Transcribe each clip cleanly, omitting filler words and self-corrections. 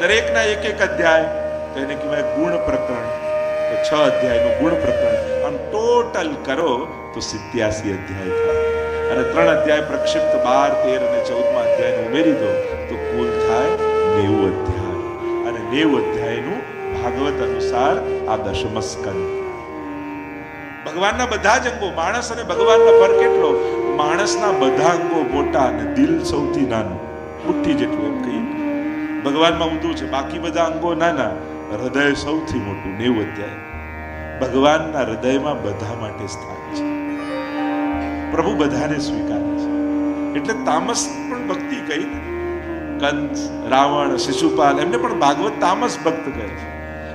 દરેકના એક એક અધ્યાય, તો એને કહેવાય ગુણ પ્રકરણ. તો 6 અધ્યાયનું ગુણ પ્રકરણ. આમ ટોટલ કરો તો 87 અધ્યાય થાય. અને 3 અધ્યાય પ્રક્ષિપ્ત 12, 13 અને 14મા અધ્યાયને ઉમેરી દો તો કુલ થાય 90 અધ્યાય. અને 90 અધ્યાયનું ભાગવત અનુસાર આ દશમ સ્કંદ. ભગવાનના બધા જ અંગો, માણસ અને ભગવાનનો ફરક કેટલો? માણસના બધા અંગો મોટા અને દિલ સૌથી નાનું, મુઠ્ઠી જેટલું એમ કહીએ. ભગવાનમાં ઊંધું છે, બાકી બધા અંગો નાના, હૃદય સૌથી મોટું. 90 અધ્યાય. ભગવાનના હૃદયમાં બધા માટે સ્થાન છે. પ્રભુ બધાને સ્વીકારે છે. એટલે તામસ પણ ભક્તિ કહી ને, કંસ, રાવણ, શિશુપાલ, એમને પણ ભાગવત તામસ ભક્ત કહે છે.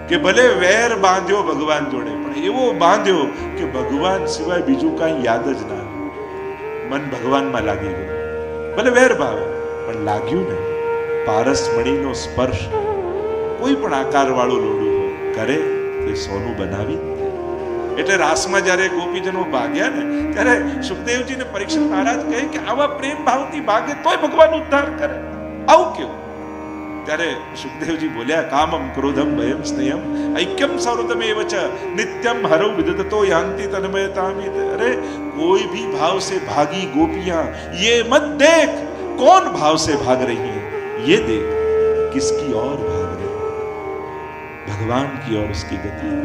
કે ભલે વેર બાંધ્યો ભગવાન જોડે, પણ એવો બાંધ્યો કે ભગવાન સિવાય બીજું કાંઈ યાદ જ ના આવ્યું. મન ભગવાનમાં લાગી ગયું. ભલે વેર ભાવે પણ લાગ્યું ને. પારસમણીનો સ્પર્શ કોઈ પણ આકાર વાળું લોડું હોય કરે તો સોનું બનાવી. એટલે રાસમાં જયારે ગોપીજનો ભાગ્યા ને, ત્યારે સુખદેવજીને પરીક્ષિત મહારાજ કહે કે આવા પ્રેમ ભાવથી ભાગે તોય ભગવાન ઉદ્ધાર કરે. આવું કેવું? ત્યારે સુખદેવજી બોલ્યા, કામમ ક્રોધમ ભયમ સ્નેહમ ઐક્યમ સૌરતમેવ ચ નિત્યમ હરૌ વિદતો યાન્તિ તન્મયતામિ. અરે કોઈ भी भाव से भागी गोपियां ये मत देख कौन भाव से भाग रही है, ये देख किसकी ओर भाग रही है, भगवान की ओर उसकी गति है.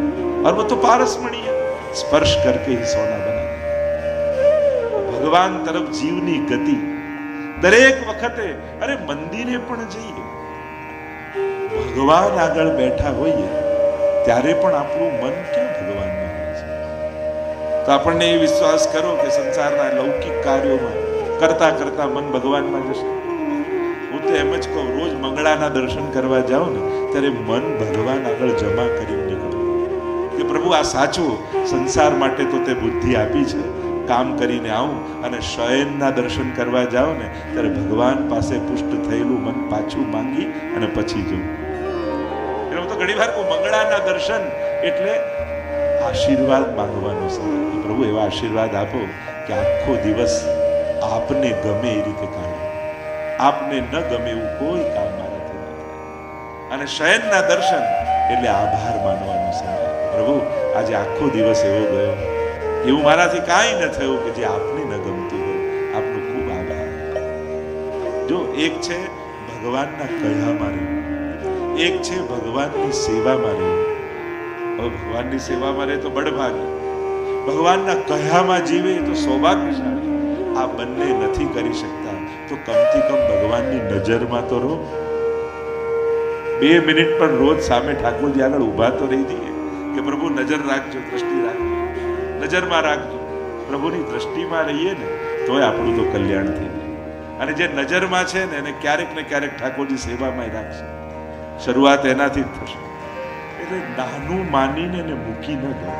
और वो तो पारसमणि है, स्पर्श करके ही सोना बना. भगवान तरफ जीवनी गति દરેક વખતે. અરે મંદિરે પણ જઈએ, ભગવાન આગળ બેઠા હોઈએ ત્યારે પણ આપણું મન ક્યાં ભગવાનમાં હોય છે? તો આપણને એ વિશ્વાસ કરો કે સંસારના લૌકિક કાર્યોમાં કરતા કરતા મન ભગવાનમાં જશે. હું તો એમ જ કહું, રોજ મંગળાના દર્શન કરવા જાઓ ને ત્યારે મન ભગવાન આગળ જમા કરી નીકળો કે પ્રભુ આ સાચું, સંસાર માટે તો તે બુદ્ધિ આપી છે, કામ કરીને આવું. અને શયનના દર્શન કરવા જાઓ ને ત્યારે ભગવાન પાસે પુષ્ટ થયેલું મન પાછું માંગી અને પછી જવું. એટલે હું તો ઘણી વાર કહું, મંગળાના દર્શન એટલે આશીર્વાદ માંગવાનો સમય. પ્રભુ એવા આશીર્વાદ આપો કે આખો દિવસ આપને ગમે એ રીતે કાઢો, આપને ન ગમે એવું કોઈ કામ મારાથી ના થાય. અને શયનના દર્શન એટલે આભાર માનવાનો સમય. પ્રભુ આજે આખો દિવસ એવો ગયો, એવું મારાથી કાંઈ ન થયું કે જે આપને ન ગમતું હોય. આપનો ખૂબ આભાર. જો એક છે ભગવાનના કળામાં રહેવું, એક છે ભગવાનની સેવામાં રહેવું. હવે ભગવાનની સેવામાં રહે તો બળભાગી, ભગવાનના કળામાં જીવે તો સૌભાગ્યશાળી. આ બંને નથી કરી શકતા તો કમથી કમ ભગવાનની નજરમાં તો રહો. 2 મિનિટ પણ રોજ સામે ઠાકોરજી આગળ ઊભા તો રહી જઈએ કે પ્રભુ નજર રાખજો, દ્રષ્ટિ રાખજો, નજરમાં રાખજો. પ્રભુની દ્રષ્ટિમાં રહીએ ને તોય આપણું તો કલ્યાણ થઈ જાય. અને જે નજરમાં છે ને એને ક્યારેક ને ક્યારેક ઠાકોરજી સેવામાં રાખશે. શરૂઆત એનાથી જ થશે. એટલે નાનું માનીને એને મૂકી ન દો.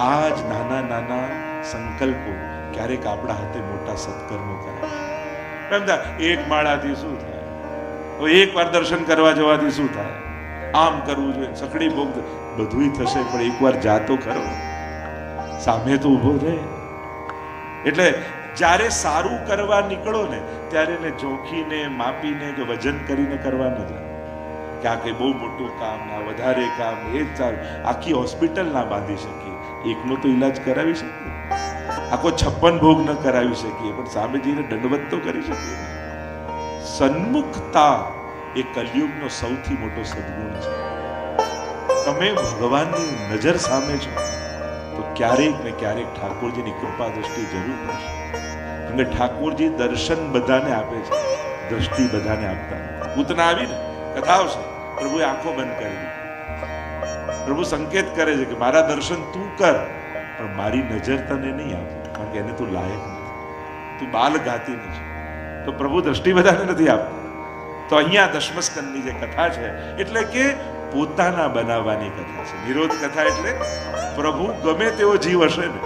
આ જ નાના નાના સંકલ્પો ક્યારેક આપણા હાથે મોટા સત્કર્મો કરાવે. એક માળાથી શું થાય? એક વાર દર્શન કરવા જવાથી શું થાય? આમ કરવું જોઈએ, સકડી ભોગ બધું થશે, પણ એકવાર જાતો ખરો, સામે તો ઉભો રહે. એટલે જ્યારે સારું કરવા નીકળો ને ત્યારે એને જોખીને માપીને કે વજન કરીને કરવા ન જાય કે આ કઈ બહુ મોટું કામ, આ વધારે કામ, એ જ સારું. આખી હોસ્પિટલ ના બાંધી શકીએ, એકનો તો ઈલાજ કરાવી શકીએ. આખો 56 ભોગ ન કરાવી શકીએ, પણ સામે જઈને દંડવત તો કરી શકીએ. સન્મુખતા એ કલયુગનો સૌથી મોટો સદગુણ છે. તમે ભગવાનની નજર સામે છો તો ક્યારેક ને ક્યારેક ઠાકોરજીની કૃપા દ્રષ્ટિ જરૂર મળશે. કેમ કે ઠાકોરજી દર્શન બધાને આપે છે, દ્રષ્ટિ બધાને આપતા. પૂતના આવીને કથા આવશે, પ્રભુએ આંખો બંધ કરી દીધી. પ્રભુ સંકેત કરે છે કે મારા દર્શન તું કર, પણ મારી નજર તને નહીં આપે, કારણ કે એને તું લાયક નથી, તું બાલ ગાતી નથી. તો પ્રભુ દ્રષ્ટિ બધાને નથી આપતા. તો અહીંયા દશમસ્કંદની જે કથા છે એટલે કે પોતાના બનાવવાની કથા છે. નિરોધ કથા એટલે પ્રભુ ગમે તેવો જીવ હશે ને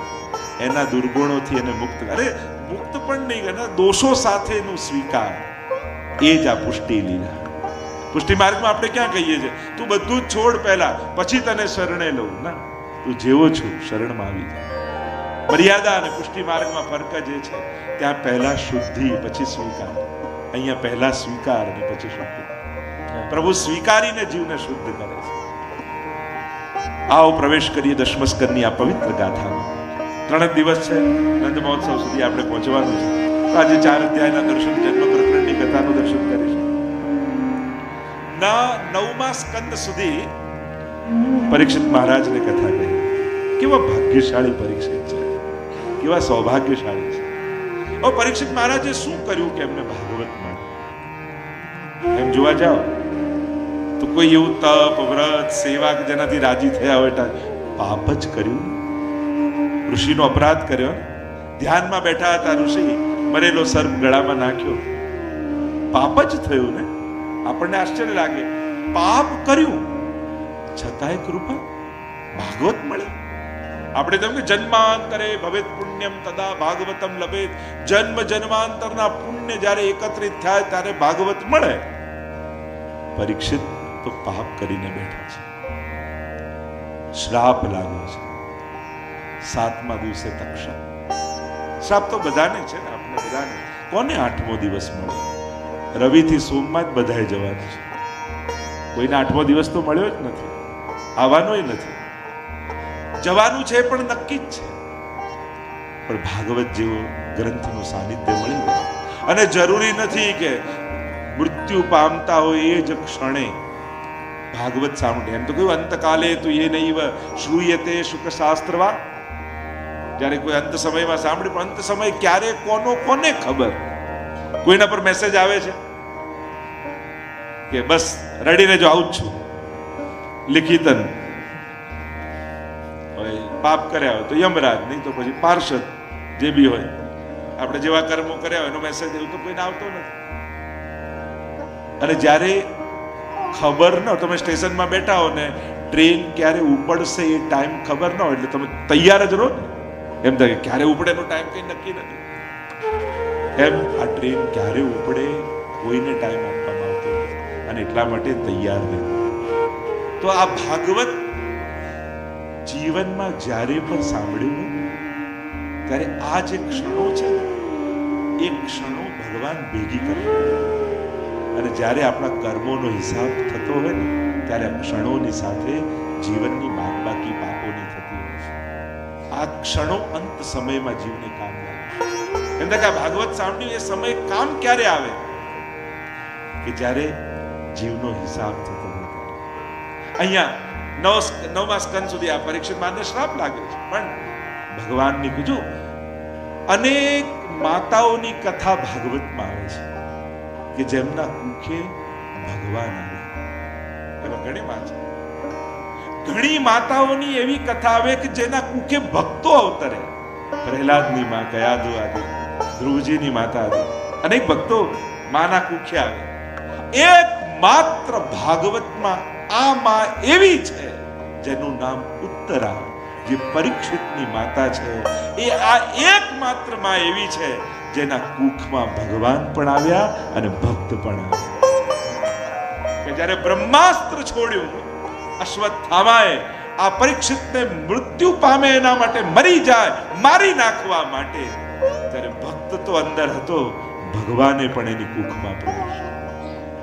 એના દુર્ગુણોથી એને મુક્ત, અરે મુક્ત પણ નહીં, એના દોષો સાથેનું સ્વીકાર, એ જ આ પુષ્ટિ લીલા. પુષ્ટિ માર્ગમાં આપણે ક્યાં કહીએ છીએ તું બધું જ છોડ પહેલા, પછી તને શરણે લઉં. ના, તું જેવો છું શરણમાં આવી જાય. મર્યાદા અને પુષ્ટિ માર્ગમાં ફરક જ એ છે, ત્યાં પહેલા શુદ્ધિ પછી સ્વીકાર. અહીંયા પહેલા સ્વીકાર અને પછી શુદ્ધિ. પ્રભુ સ્વીકારીને જીવને શુદ્ધ કરે છે. આવો પ્રવેશ કરીએ દશમસ્કંદની આ પવિત્ર ગાથામાં. 3 દિવસ છે, નંદ મહોત્સવ સુધી આપણે પહોંચવાનું છે. તો આજે 4 અધ્યાયના દર્શન, જન્મ પ્રકરણની કથાનું દર્શન કરીશું. 9મા સ્કંદ સુધી પરીક્ષિત મહારાજને કથા કહી. કેવા ભાગ્યશાળી પરીક્ષિત છે, કેવા સૌભાગ્યશાળી છે. પરીક્ષિત મહારાજે શું કર્યું કે એમને ભાગવત મળે? એમ જોવા જાઓ તો કોઈ એવું તપ, વ્રત, સેવા કે જેનાથી રાજી થયા હોય પાપ જ કર્યું. ઋષિનો અપરાધ કર્યો. ધ્યાનમાં બેઠા હતા ઋષિ, મરેલો સર્પ ગળામાં નાખ્યો, પાપ જ થયું ને. આપણને આશ્ચર્ય લાગે, પાપ કર્યું છતાંય કૃપા, ભાગવત મળે. આપણે તેમ કે જન્માંતરે ભવેત પુણ્યમ તદા ભાગવતમ લભેત. જન્મ જન્માંતરના પુણ્ય જ્યારે એકત્રિત થાય ત્યારે ભાગવત મળે. પરીક્ષિત તો પાપ કરીને બેઠા છે, શ્રાપ લાગ્યો છે. 7મા દિવસે તક્ષક. શ્રાપ તો બધાને છે ને, આપણે બધાને. કોને 8મો દિવસ મળે? રવિથી સોમમાં જ બધાએ જવાનું છે. કોઈને 8મો દિવસ તો મળ્યો જ નથી, આવવાનોય નથી. જવાનું છે પણ નક્કી જ છે. પણ ભાગવત જેવો ગ્રંથનું સાનિધ્ય મળી જાય. અને જરૂરી નથી કે મૃત્યુ પામતા હોય એ જ ક્ષણે ભાગવત સાંભળે. એમ તો કહ્યું અંતકાલે તું એ નૈવ શ્રૂયતે શુક શાસ્ત્રવા. જ્યારે કોઈ અંત સમયમાં સાંભળે, પણ અંત સમય ક્યારે, કોને ખબર? કોઈના પર મેસેજ આવે છે કે બસ રેડી રહેજો, આવું જ છું, લિખિતન. પાપ કર્યા હોય તો યમરાજ, નહીં તો પછી પાર્ષદ, જે બી હોય, આપણે જેવા કર્મો કર્યા હોય એનો મેસેજ એવું તો કોઈને આવતો નથી. અને જ્યારે ખબર ન, તમે સ્ટેશનમાં બેઠા હો ને ટ્રેન ક્યારે ઉપડશે એ ટાઈમ ખબર ન હોય એટલે તમે તૈયાર જ રહો ને. એમ થાય કે ક્યારે ઉપડે એનો ટાઈમ કઈ નક્કી નથી. એમ આ ટ્રેન ક્યારે ઉપડે કોઈને ટાઈમ આપવામાં આવતો નથી, અને એટલા માટે તૈયાર રહે. તો આ ભાગવત જીવનમાં જ્યારે પણ સાંભળ્યું ત્યારે આ જે ક્ષણો છે એ ક્ષણો ભગવાન ભેગી કરે. અને જ્યારે આપણા કર્મોનો હિસાબ થતો હોય ને ત્યારે આ ક્ષણોની સાથે જીવનની બાદબાકી પાપોની થતી હોય છે. આ ક્ષણો અંત સમયમાં જીવને કામ લાગે. એમ કે આ ભાગવત સાંભળ્યું એ સમય કામ ક્યારે આવે? કે જ્યારે જીવનો હિસાબ થતો હોય. અહીંયા 9મા સ્કંદ સુધી આ પરીક્ષિત મહારાજને શ્રાપ લાગ્યો છે, પણ ભગવાનની કીધું અનેક માતાઓની કથા ભાગવતમાં આવે છે કે જેમના કુખે ભગવાન આવે. એમાં ઘણી વાત છે. ઘણી માતાઓની એવી કથા આવે કે જેના કુખે ભક્તો અવતરે. પ્રહલાદની માં, કયાદુ આદિ, ધ્રુવજીની માતા આદિ અનેક ભક્તો માના કુખે આવે. એક માત્ર ભાગવતમાં આ માં એવી છે જેનું નામ ઉત્તરા, જે પરીક્ષિતની માતા છે. એ આ એક માત્ર માં એવી છે જેના કુખમાં ભગવાન પણ આવ્યા અને ભક્ત પણ આવ્યા. કે જ્યારે બ્રહ્માસ્ત્ર છોડ્યું અશ્વત્થામાએ આ પરીક્ષિતને મૃત્યુ પામે એના માટે, મરી જાય, મારી નાખવા માટે, ત્યારે ભક્ત તો અંદર હતો, ભગવાને પણ એની કુખમાં પ્રવેશ્યો.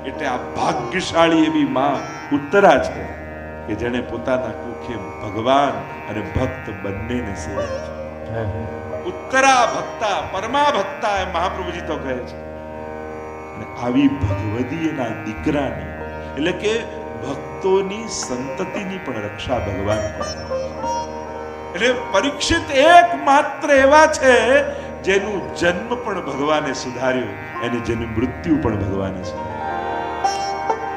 એટલે આ ભાગ્યશાળી એવી માં ઉત્તરા છે કે જેને પોતાના કુખે ભગવાન અને ભક્ત બંનેને સેવા છે. ઉત્તરા ભક્તા, પરમા ભક્તા એમ મહાપ્રભુજી તો કહે છે. અને આવી ભગવદીયના દીકરાની, એટલે કે ભક્તોની સંતતિની પણ રક્ષા ભગવાન કરતા. એટલે પરીક્ષિત એકમાત્ર એવા છે જેનું જન્મ પણ ભગવાને સુધાર્યો, અને જેનું મૃત્યુ પણ ભગવાને સુધાર્યું.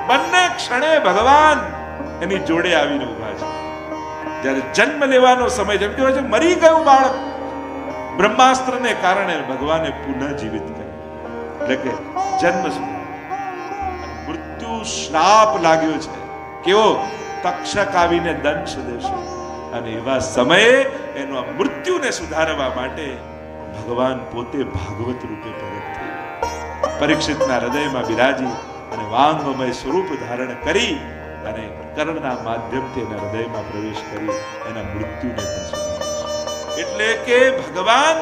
બંને ક્ષણે ભગવાન એની જોડે આવીને ઉભા છે. જ્યારે જન્મ લેવાનો સમય, જેમ કહેવાય છે મરી ગયું બાળક, બ્રહ્માસ્ત્રને કારણે ભગવાને પુનઃ જીવિત કર્યું. એટલે કે જન્મ મૃત્યુ શ્રાપ લાગ્યો છે. કેવો? તક્ષક આવીને દંશ દેશે. અને એવા સમયે એનો મૃત્યુને સુધારવા માટે ભગવાન પોતે ભાગવત રૂપે પ્રગટ થયા. પરીક્ષિતના હૃદયમાં બિરાજી અને વાંગમય સ્વરૂપ ધારણ કરી અને કર્ણના માધ્યમથી એના હૃદયમાં પ્રવેશ કરી એના મૃત્યુને પણ સુધારે. એટલે કે ભગવાન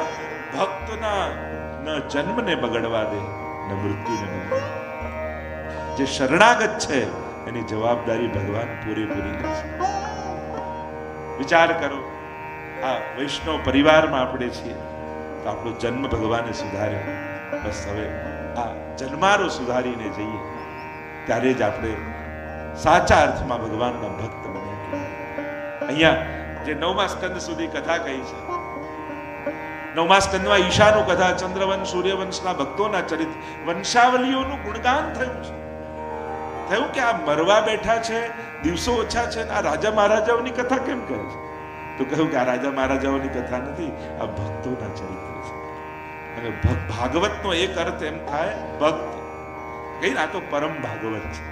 ભક્તના ન જન્મને બગડવા દે, ન મૃત્યુને બગડવા. જે શરણાગત છે એની જવાબદારી ભગવાન પૂરેપૂરી લે છે. વિચાર કરો, આ વૈષ્ણવ પરિવારમાં આપણે છીએ તો આપણો જન્મ ભગવાને સુધાર્યો. બસ હવે આ જન્મારો સુધારીને જઈએ ત્યારે જ આપણે સાચા અર્થમાં ભગવાનના ભક્ત બન્યા. અહીંયા જે 9મા સ્કંદ સુધી કથા કહી છે, 9મા સ્કંદમાં ઈશાનું કથા, ચંદ્રવંશ સૂર્યવંશના ભક્તોના ચરિત્ર, વંશાવલીઓનું ગુણગાન થયું છે. થયું કે આ મરવા બેઠા છે, દિવસો ઓછા છે, આ રાજા મહારાજાઓની કથા કેમ કરે છે? તો કહ્યું કે આ રાજા મહારાજાઓની કથા નથી, આ ભક્તોના ચરિત્ર છે. અને ભાગવતનો એક અર્થ એમ થાય ભક્ત, કઈ આ તો પરમ ભાગવત છે,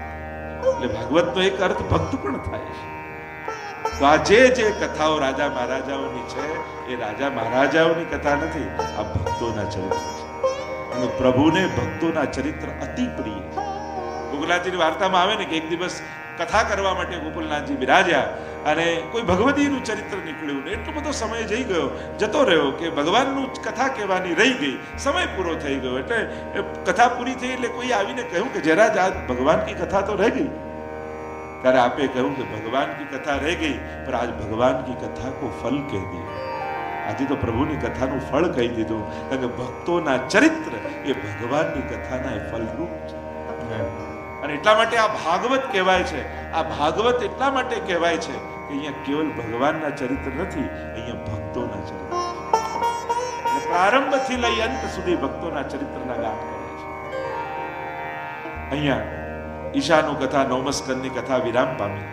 એટલે ભાગવતનો એક અર્થ ભક્ત પણ થાય છે. તો આ જે કથાઓ રાજા મહારાજાઓની છે એ રાજા મહારાજાઓની કથા નથી, આ ભક્તોના ચરિત્ર છે. અને પ્રભુને ભક્તોના ચરિત્ર અતિ પ્રિય છે. ગોકુલનાથજીની વાર્તામાં આવે ને કે એક દિવસ કથા કરવા માટે ગોકુલનાથજી બિરાજ્યા અને કોઈ ભગવતીનું ચરિત્ર નીકળ્યું ને એટલો બધો સમય જતો રહ્યો કે ભગવાનનું કથા કહેવાની રહી ગઈ, સમય પૂરો થઈ ગયો. એટલે કથા પૂરી થઈ એટલે કોઈ આવીને કહ્યું કે જરા જ આજ ભગવાન કી કથા તો રહી ગઈ. ત્યારે આપે કહ્યું કે ભગવાન કી કથા રહી ગઈ પર આજ ભગવાન કી કથા કો ફલ કહી દીધું. આજે તો પ્રભુની કથાનું ફળ કહી દીધું. કારણ કે ભક્તોના ચરિત્ર એ ભગવાનની કથાના ફલરૂપ છે. અને એટલા માટે આ ભાગવત કહેવાય છે. આ ભાગવત એટલા માટે કહેવાય છે કે અહીંયા કેવલ ભગવાનના ચરિત્ર નથી, અહીંયા ભક્તોના ચરિત્ર. પ્રારંભથી લઈ અંત સુધી ભક્તોના ચરિત્રના ગાન કરે છે. અહીંયા ઈશાનું કથા 9મા સ્કંદની કથા વિરામ પામી.